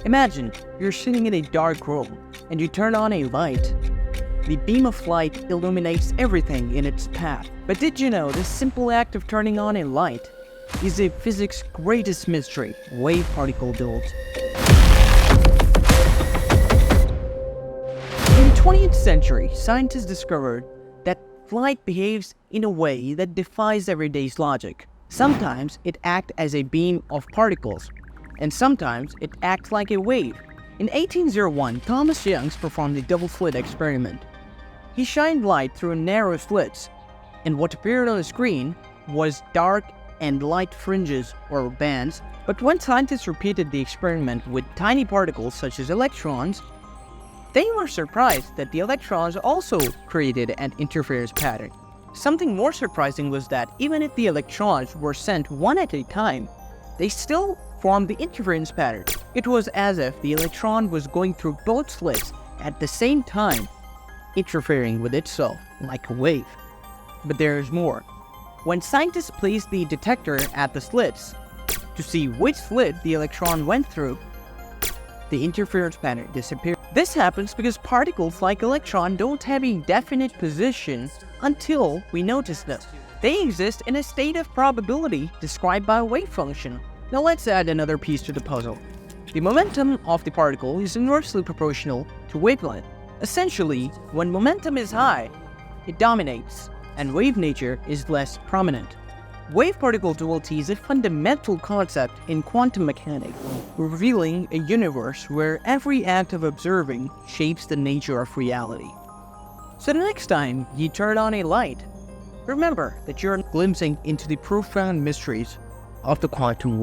Imagine you're sitting in a dark room and you turn on a light. The beam of light illuminates everything in its path. But did you know this simple act of turning on a light is a physics' greatest mystery, wave-particle duality? In the 20th century, scientists discovered that light behaves in a way that defies everyday's logic. Sometimes it acts as a beam of particles, and sometimes it acts like a wave. In 1801, Thomas Young performed the double-slit experiment. He shined light through narrow slits, and what appeared on the screen was dark and light fringes or bands. But when scientists repeated the experiment with tiny particles such as electrons, they were surprised that the electrons also created an interference pattern. Something more surprising was that even if the electrons were sent one at a time, they still formed the interference pattern. It was as if the electron was going through both slits at the same time, interfering with itself like a wave. But there is more. When scientists placed the detector at the slits to see which slit the electron went through, the interference pattern disappeared. This happens because particles like electrons don't have a definite position until we notice them. They exist in a state of probability described by a wave function. Now let's add another piece to the puzzle. The momentum of the particle is inversely proportional to wavelength. Essentially, when momentum is high, it dominates, and wave nature is less prominent. Wave-particle duality is a fundamental concept in quantum mechanics, revealing a universe where every act of observing shapes the nature of reality. So the next time you turn on a light, remember that you're glimpsing into the profound mysteries of the quantum world.